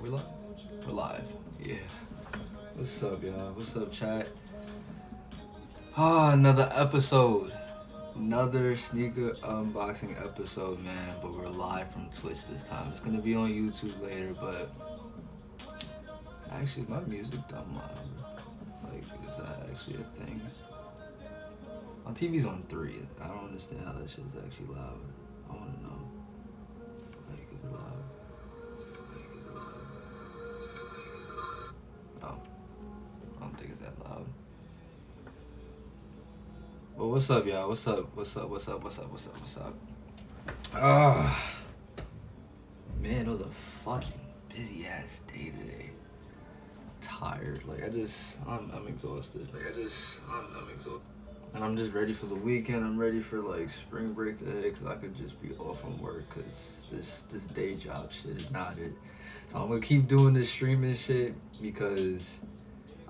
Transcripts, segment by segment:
We live? We're live. Yeah. What's up, y'all? What's up, chat? Another episode. Another sneaker unboxing episode, man. But we're live from Twitch this time. It's gonna be on YouTube later, but actually, my music done loud. Like, is that actually a thing? My TV's on 3. I don't understand how that shit is actually loud. I wanna know. Like, is it loud? Oh, I don't think it's that loud. Well, what's up, y'all? What's up? What's up? What's up? What's up? What's up? What's up? Man, it was a fucking busy ass day today. Tired. Like, I'm exhausted. I'm exhausted. And I'm just ready for the weekend. I'm ready for like spring break to hit because I could just be off from work because this day job shit is not it. So I'm gonna keep doing this streaming shit because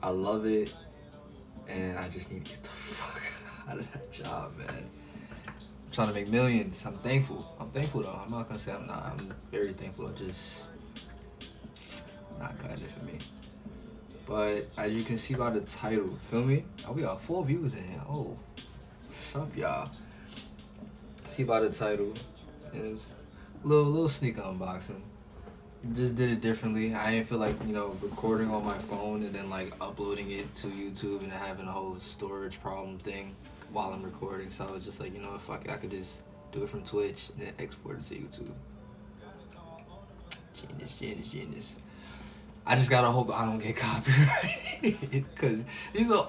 I love it and I just need to get the fuck out of that job, man. I'm trying to make millions. I'm thankful. I'm thankful though. I'm not gonna say I'm not. I'm very thankful. Just not cutting it for me. But as you can see by the title, feel me? Oh, we got 4 views in here. Oh, what's up, y'all? See by the title, it's a little sneaker unboxing. Just did it differently. I didn't feel like, recording on my phone and then like uploading it to YouTube and then having a whole storage problem thing while I'm recording. So I was just like, fuck it, I could just do it from Twitch and then export it to YouTube. Genius. I just gotta hope I don't get copyrighted because these are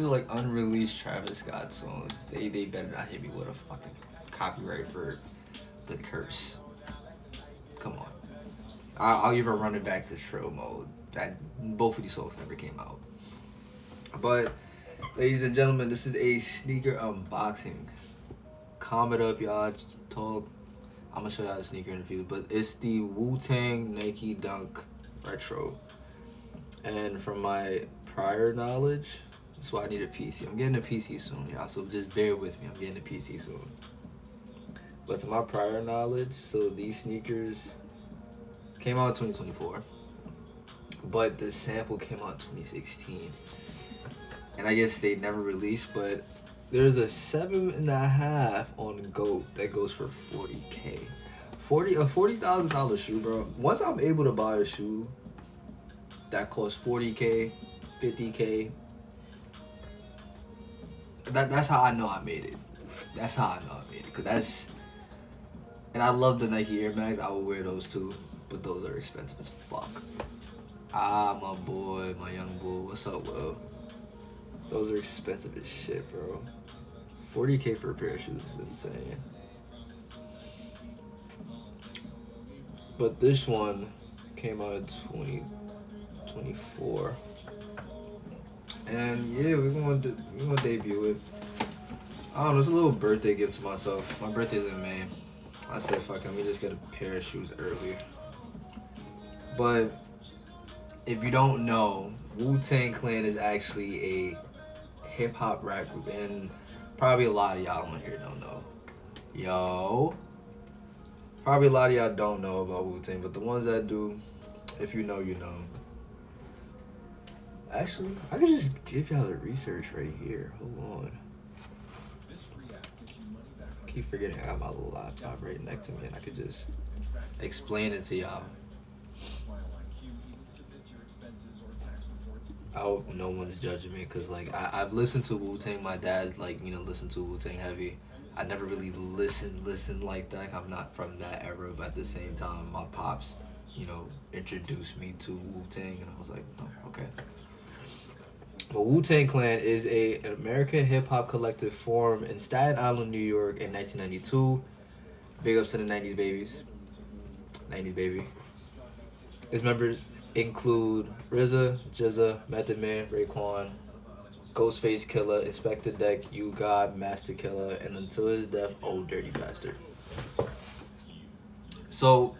like unreleased Travis Scott songs. They better not hit me with a fucking copyright for the curse. Come on. I'll even run it back to Shrill mode. That both of these songs never came out. But ladies and gentlemen, this is a sneaker unboxing. Comment up, y'all. Just talk. I'm gonna show y'all the sneaker in a few, but it's the Wu-Tang Nike Dunk Retro. And from my prior knowledge, that's why I need a PC. I'm getting a PC soon, y'all, so just bear with me. I'm getting a PC soon. But to my prior knowledge, so these sneakers came out in 2024, but the sample came out in 2016. And I guess they never released, but there's a 7.5 on GOAT that goes for $40K. A $40,000 shoe, bro. Once I'm able to buy a shoe that costs $40K, $50K, that's how I know I made it. That's how I know I made it. And I love the Nike Air Max. I will wear those too, but those are expensive as fuck. My boy, my young bull. What's up, Will? Those are expensive as shit, bro. $40K for a pair of shoes is insane. But this one came out in 2024. And yeah, we're gonna debut it. I don't know, it's a little birthday gift to myself. My birthday's in May. I said, fuck it, let me just get a pair of shoes early. But if you don't know, Wu-Tang Clan is actually a hip-hop rap group, and probably a lot of y'all on here don't know. Probably a lot of y'all don't know about Wu-Tang, but the ones that do, if you know, you know. Actually, I could just give y'all the research right here. Hold on. I keep forgetting I got my little laptop right next to me, and I could just explain it to y'all. I hope no one's judging me, because like I've listened to Wu-Tang. My dad's like, listened to Wu-Tang heavy. I never really listened like that. I'm not from that era, but at the same time, my pops, introduced me to Wu-Tang, and I was like, oh, okay. But Wu-Tang Clan is an American hip-hop collective formed in Staten Island, New York in 1992. Big ups to the 90s babies. 90s baby. Its members include RZA, GZA, Method Man, Raekwon, Ghostface Killer, Inspector Deck, You God, Master Killer, and until his death, Old Dirty Bastard. So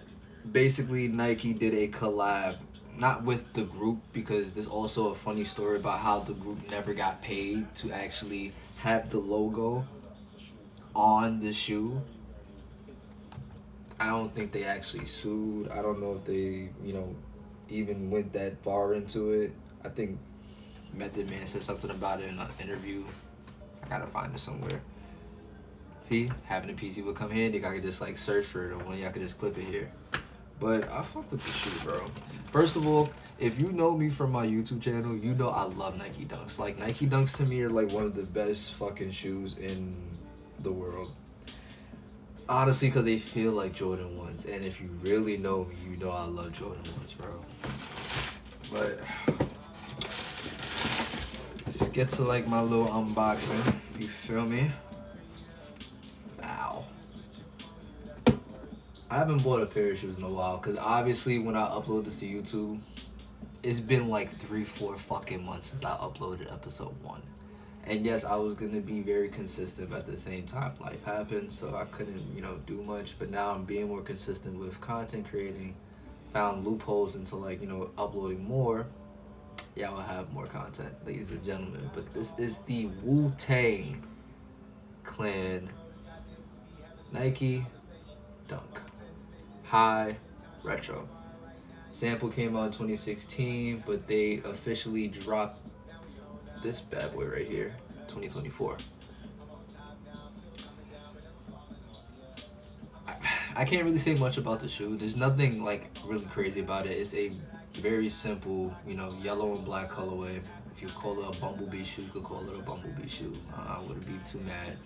basically Nike did a collab, not with the group, because there's also a funny story about how the group never got paid to actually have the logo on the shoe. I don't think they actually sued. I don't know if they, even went that far into it. I think Method Man said something about it in an interview. I gotta find it somewhere. See, having a PC would come handy. I could just like search for it, or one y'all could just clip it here. But I fuck with the shoe, bro. First of all, if you know me from my YouTube channel, you know I love Nike Dunks. Like, Nike Dunks to me are like one of the best fucking shoes in the world. Honestly, because they feel like Jordan 1s. And if you really know me, you know I love Jordan 1s, bro. But let's get to like my little unboxing. You feel me? Wow. I haven't bought a pair of shoes in a while because obviously when I upload this to YouTube, it's been like 3-4 fucking months since I uploaded episode 1. And yes, I was gonna be very consistent, but at the same time life happened, so I couldn't, do much. But now I'm being more consistent with content creating, found loopholes into like, uploading more. Yeah, I'll have more content, ladies and gentlemen. But this is the Wu-Tang Clan Nike Dunk High Retro. Sample came out in 2016, but they officially dropped this bad boy right here, 2024. I can't really say much about the shoe. There's nothing like really crazy about it. It's a very simple, yellow and black colorway. If you call it a bumblebee shoe, you could call it a bumblebee shoe. I wouldn't be too mad.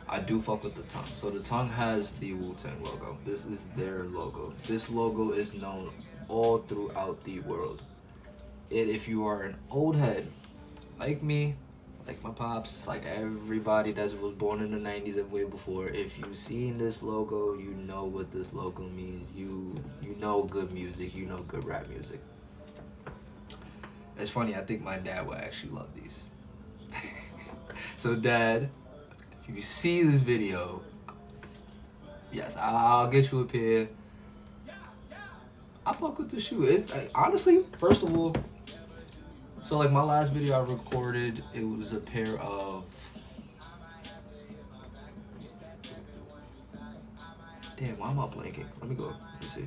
I do fuck with the tongue. So the tongue has the Wu-Tang logo. This is their logo. This logo is known all throughout the world. If you are an old head, like me, like my pops, like everybody that was born in the 90s and way before, if you've seen this logo, you know what this logo means. You know good music, you know good rap music. It's funny, I think my dad would actually love these. So Dad, if you see this video, yes, I'll get you a pair. I fuck with the shoe. It's honestly, first of all, so like my last video I recorded, it was a pair of, damn, why am I blanking? Let me go. Let me see.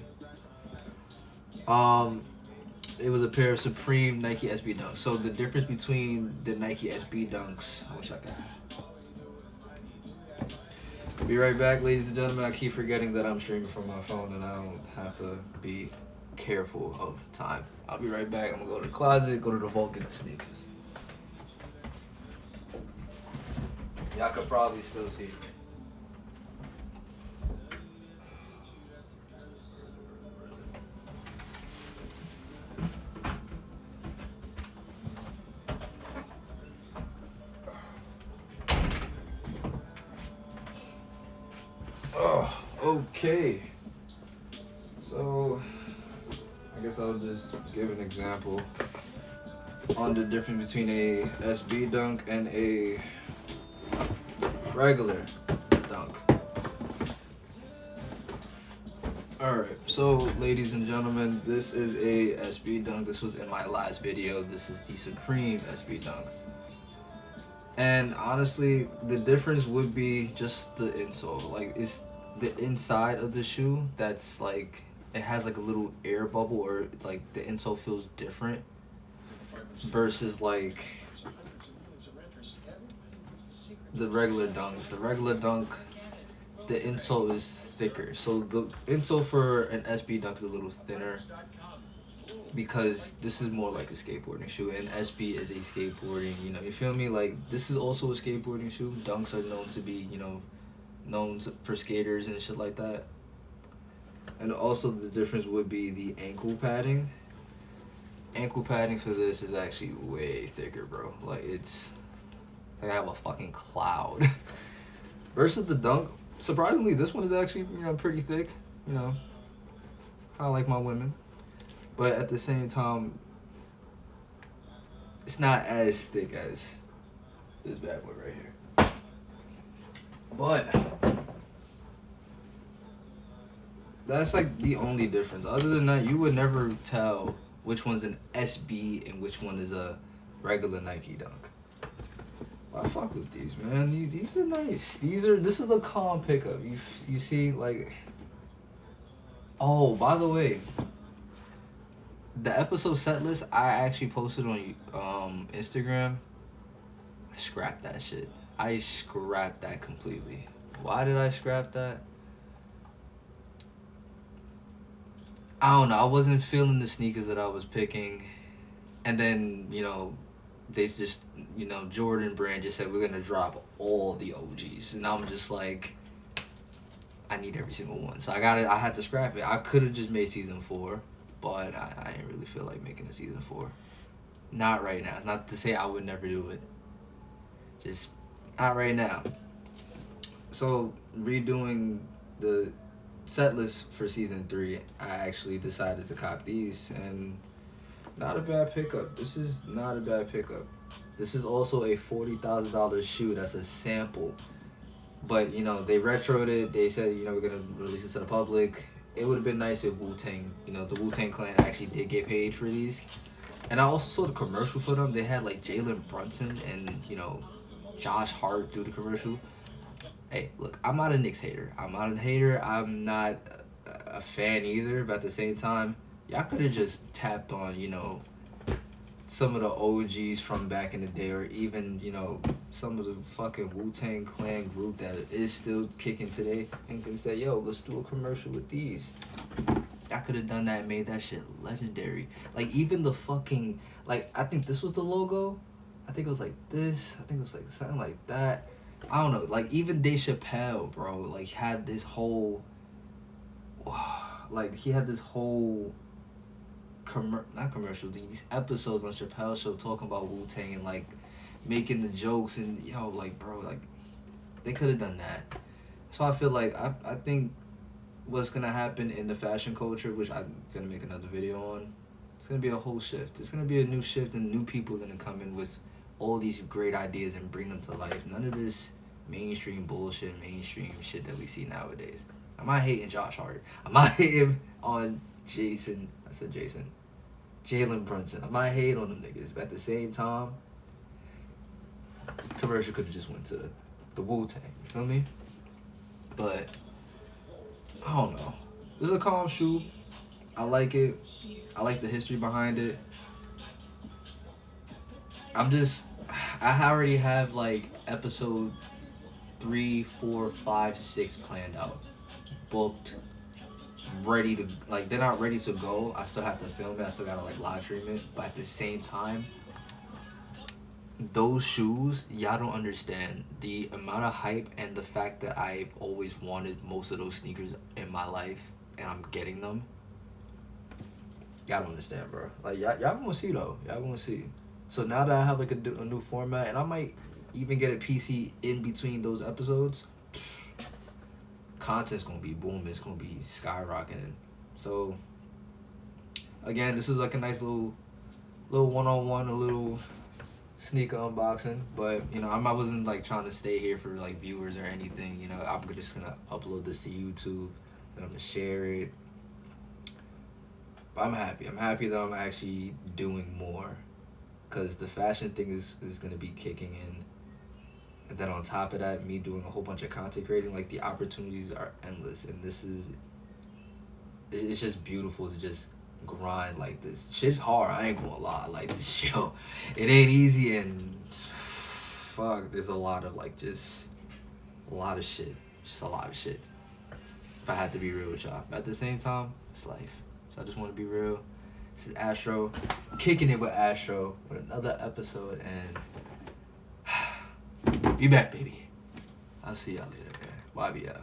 It was a pair of Supreme Nike SB Dunks. So the difference between the Nike SB Dunks, I wish I could. Be right back, ladies and gentlemen. I keep forgetting that I'm streaming from my phone and I don't have to be careful of time. I'll be right back. I'm gonna go to the closet, go to the vault, get the sneakers. Y'all could probably still see. Oh, okay. So I guess I'll just give an example on the difference between a SB dunk and a regular dunk. Alright, so ladies and gentlemen, this is a SB dunk. This was in my last video. This is the Supreme SB dunk. And honestly, the difference would be just the insole. Like, it's the inside of the shoe that's like, it has like a little air bubble, or like the insole feels different versus like the regular dunk. The regular dunk, the insole is thicker. So the insole for an SB dunk is a little thinner because this is more like a skateboarding shoe, and SB is a skateboarding, you feel me? Like, this is also a skateboarding shoe. Dunks are known to be, known for skaters and shit like that. And also the difference would be the ankle padding. Ankle padding for this is actually way thicker, bro. Like, it's like I have a fucking cloud. Versus the dunk, surprisingly, this one is actually, pretty thick, kind of like my women. But at the same time, it's not as thick as this bad boy right here. But that's like the only difference. Other than that, you would never tell which one's an SB and which one is a regular Nike dunk. I fuck with these, man. These are nice. This is a calm pickup. You see, like, oh, by the way, The episode set list I actually posted on Instagram. I scrapped that shit. I scrapped that completely. Why did I scrap that? I don't know. I wasn't feeling the sneakers that I was picking, and then they just Jordan brand just said we're gonna drop all the OGs, and I'm just like, I need every single one. So I had to scrap it. I could have just made season 4, but I didn't really feel like making a season 4. Not right now. It's not to say I would never do it. Just not right now. So redoing the set list for season 3, I actually decided to cop these, and not a bad pickup. This is not a bad pickup. This is also a $40,000 shoe. That's a sample. But, they retroed it. They said, we're going to release it to the public. It would have been nice if Wu-Tang, the Wu-Tang clan actually did get paid for these. And I also saw the commercial for them. They had, like, Jalen Brunson and, Josh Hart do the commercial. Hey, look, I'm not a Knicks hater. I'm not a fan either. But at the same time, y'all could have just tapped on, some of the OGs from back in the day, or even, some of the fucking Wu-Tang clan group that is still kicking today, and can say, yo, let's do a commercial with these. I could have done that and made that shit legendary. Like, even the fucking, like, I think this was the logo. I think it was like this. I think it was like something like that. I don't know. Like, even Dave Chappelle, bro, like, had this whole, like, he had this whole not commercial, these episodes on Chappelle's show talking about Wu-Tang and, like, making the jokes, and like, bro, like, they could have done that. So I feel like I think what's gonna happen in the fashion culture, which I'm gonna make another video on, it's gonna be a whole shift. It's gonna be a new shift, and new people are gonna come in with all these great ideas and bring them to life. None of this mainstream bullshit, mainstream shit that we see nowadays. I'm not hating Josh Hart. I'm not hating on Jason. I said Jason. Jalen Brunson. I might hate on them niggas, but at the same time, commercial could have just went to the Wu-Tang. You feel me? But I don't know. This is a calm shoe. I like it. I like the history behind it. I already have, like, episode 3, 4, 5, 6 planned out, booked, ready to, like, they're not ready to go. I still have to film it. I still gotta, like, live stream it. But at the same time, those shoes, y'all don't understand the amount of hype and the fact that I've always wanted most of those sneakers in my life, and I'm getting them. Y'all don't understand, bro. Like, y'all gonna see, though. Y'all gonna see. So now that I have, like, a new format, and I might even get a PC in between those episodes, content's gonna be booming. It's gonna be skyrocketing. So again, this is like a nice little one-on-one, a little sneaker unboxing. But I wasn't, like, trying to stay here for, like, viewers or anything. I'm just gonna upload this to YouTube, then I'm gonna share it. But I'm happy that I'm actually doing more, because the fashion thing is gonna be kicking in. And then on top of that, me doing a whole bunch of content creating, like, the opportunities are endless. And it's just beautiful to just grind like this. Shit's hard, I ain't gonna lie. Like, this show, it ain't easy, and fuck, there's a lot of, like, just a lot of shit. Just a lot of shit. If I had to be real with y'all. But at the same time, it's life. So I just want to be real. This is Astro, kicking it with Astro with another episode, and be back, baby. I'll see y'all later, man. YBL.